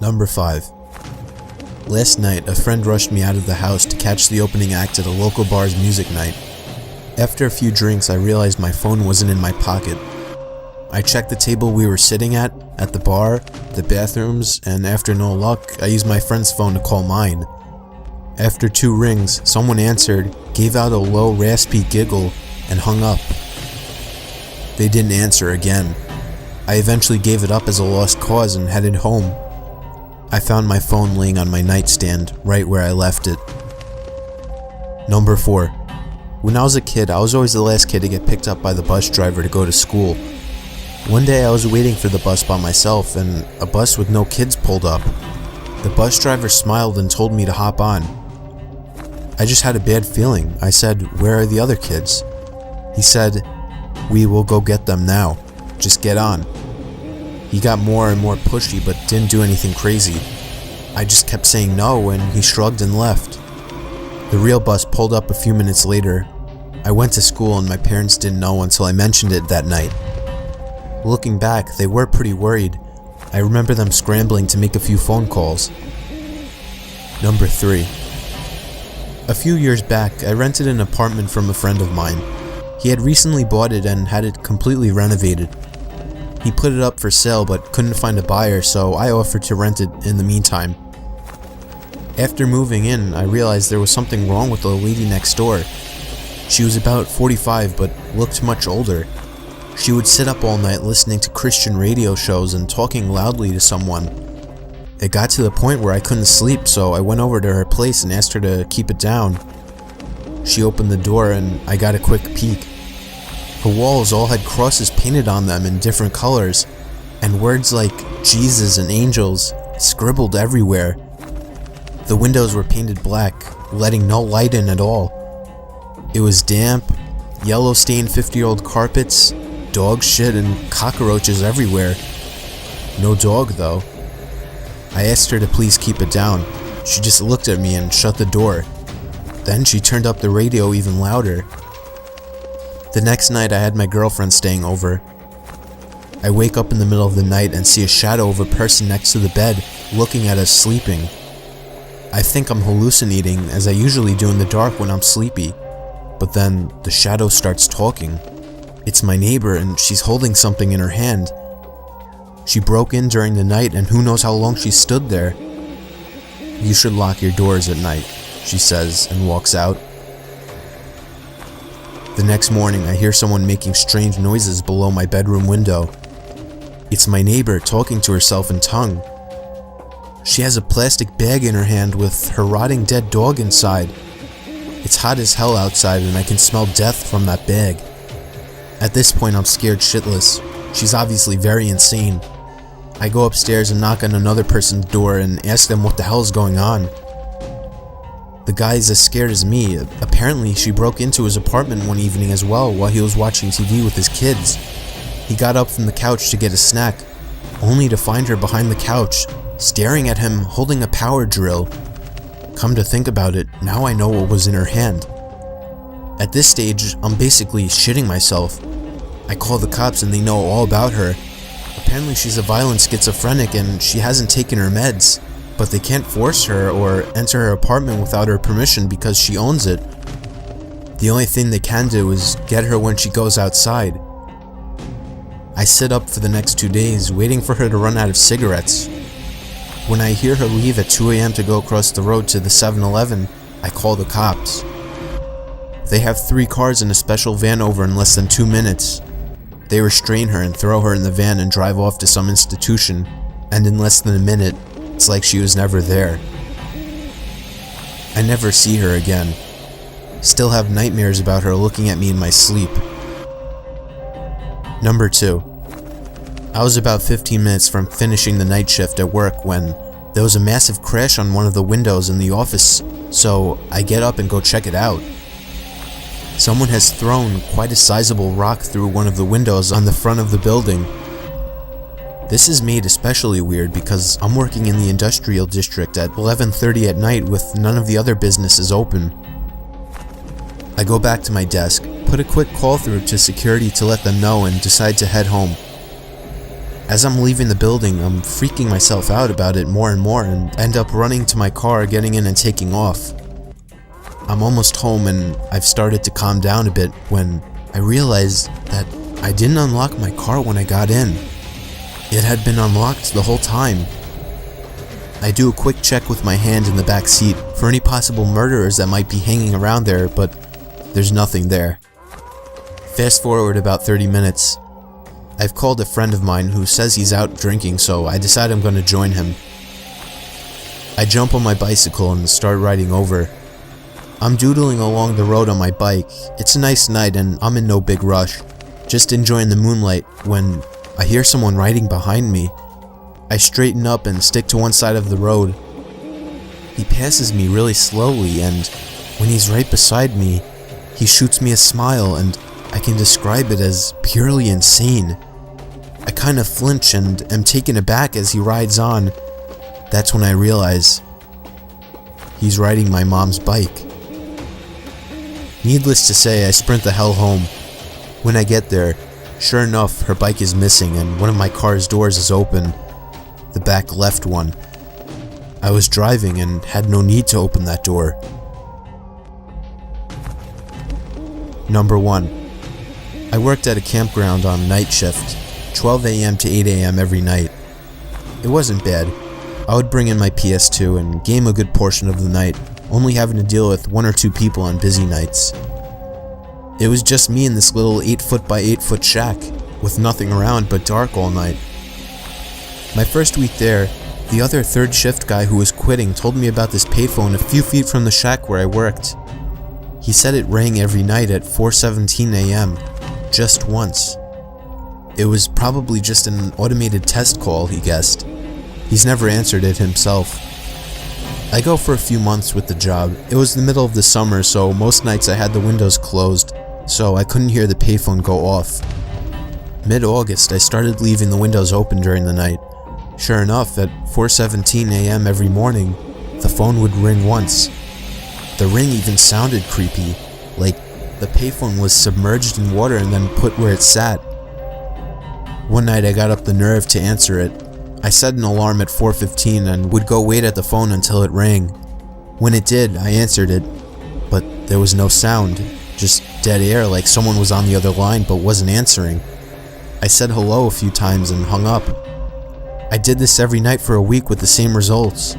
Number 5. Last night, a friend rushed me out of the house to catch the opening act at a local bar's music night. After a few drinks, I realized my phone wasn't in my pocket. I checked the table we were sitting at the bar, the bathrooms, and after no luck, I used my friend's phone to call mine. After 2 rings, someone answered, gave out a low, raspy giggle, and hung up. They didn't answer again. I eventually gave it up as a lost cause and headed home. I found my phone laying on my nightstand, right where I left it. Number 4. When I was a kid, I was always the last kid to get picked up by the bus driver to go to school. One day I was waiting for the bus by myself and a bus with no kids pulled up. The bus driver smiled and told me to hop on. I just had a bad feeling. I said, "Where are the other kids?" He said, "We will go get them now. Just get on." He got more and more pushy but didn't do anything crazy. I just kept saying no and he shrugged and left. The real bus pulled up a few minutes later. I went to school and my parents didn't know until I mentioned it that night. Looking back, they were pretty worried. I remember them scrambling to make a few phone calls. Number 3. A few years back, I rented an apartment from a friend of mine. He had recently bought it and had it completely renovated. He put it up for sale but couldn't find a buyer, so I offered to rent it in the meantime. After moving in, I realized there was something wrong with the lady next door. She was about 45 but looked much older. She would sit up all night listening to Christian radio shows and talking loudly to someone. It got to the point where I couldn't sleep, so I went over to her place and asked her to keep it down. She opened the door and I got a quick peek. Her walls all had crosses painted on them in different colors, and words like Jesus and angels scribbled everywhere. The windows were painted black, letting no light in at all. It was damp, yellow-stained 50-year-old carpets, dog shit, and cockroaches everywhere. No dog, though. I asked her to please keep it down. She just looked at me and shut the door. Then she turned up the radio even louder. The next night I had my girlfriend staying over. I wake up in the middle of the night and see a shadow of a person next to the bed looking at us sleeping. I think I'm hallucinating, as I usually do in the dark when I'm sleepy, but then the shadow starts talking. It's my neighbor and she's holding something in her hand. She broke in during the night and who knows how long she stood there. "You should lock your doors at night," she says and walks out. The next morning, I hear someone making strange noises below my bedroom window. It's my neighbor talking to herself in tongue. She has a plastic bag in her hand with her rotting dead dog inside. It's hot as hell outside and I can smell death from that bag. At this point, I'm scared shitless. She's obviously very insane. I go upstairs and knock on another person's door and ask them what the hell is going on. The guy is as scared as me. Apparently, she broke into his apartment one evening as well while he was watching TV with his kids. He got up from the couch to get a snack, only to find her behind the couch, staring at him holding a power drill. Come to think about it, now I know what was in her hand. At this stage, I'm basically shitting myself. I call the cops and they know all about her. Apparently she's a violent schizophrenic and she hasn't taken her meds. But they can't force her or enter her apartment without her permission because she owns it. The only thing they can do is get her when she goes outside. I sit up for the next 2 days, waiting for her to run out of cigarettes. When I hear her leave at 2 a.m. to go across the road to the 7-Eleven, I call the cops. They have 3 cars and a special van over in less than 2 minutes. They restrain her and throw her in the van and drive off to some institution, and in less than a minute, it's like she was never there. I never see her again. Still have nightmares about her looking at me in my sleep. Number 2. I was about 15 minutes from finishing the night shift at work when there was a massive crash on one of the windows in the office, so I get up and go check it out. Someone has thrown quite a sizable rock through one of the windows on the front of the building. This is made especially weird because I'm working in the industrial district at 11:30 at night with none of the other businesses open. I go back to my desk, put a quick call through to security to let them know and decide to head home. As I'm leaving the building, I'm freaking myself out about it more and more and end up running to my car, getting in and taking off. I'm almost home and I've started to calm down a bit when I realized that I didn't unlock my car when I got in. It had been unlocked the whole time. I do a quick check with my hand in the back seat for any possible murderers that might be hanging around there, but there's nothing there. Fast forward about 30 minutes. I've called a friend of mine who says he's out drinking, so I decide I'm going to join him. I jump on my bicycle and start riding over. I'm doodling along the road on my bike. It's a nice night and I'm in no big rush, just enjoying the moonlight when I hear someone riding behind me. I straighten up and stick to one side of the road. He passes me really slowly, and when he's right beside me, he shoots me a smile, and I can describe it as purely insane. I kind of flinch and am taken aback as he rides on. That's when I realize he's riding my mom's bike. Needless to say, I sprint the hell home. When I get there, sure enough, her bike is missing and one of my car's doors is open, the back left one. I was driving and had no need to open that door. Number 1. I worked at a campground on night shift, 12 a.m. to 8 a.m. every night. It wasn't bad. I would bring in my PS2 and game a good portion of the night, only having to deal with 1 or 2 people on busy nights. It was just me in this little 8-foot by 8-foot shack, with nothing around but dark all night. My first week there, the other third shift guy who was quitting told me about this payphone a few feet from the shack where I worked. He said it rang every night at 4:17 a.m., just once. It was probably just an automated test call, he guessed. He's never answered it himself. I go for a few months with the job. It was the middle of the summer, so most nights I had the windows closed, so I couldn't hear the payphone go off. Mid-August, I started leaving the windows open during the night. Sure enough, at 4:17 a.m. every morning, the phone would ring once. The ring even sounded creepy, like the payphone was submerged in water and then put where it sat. One night I got up the nerve to answer it. I set an alarm at 4:15 and would go wait at the phone until it rang. When it did, I answered it, but there was no sound, just dead air like someone was on the other line but wasn't answering. I said hello a few times and hung up. I did this every night for a week with the same results.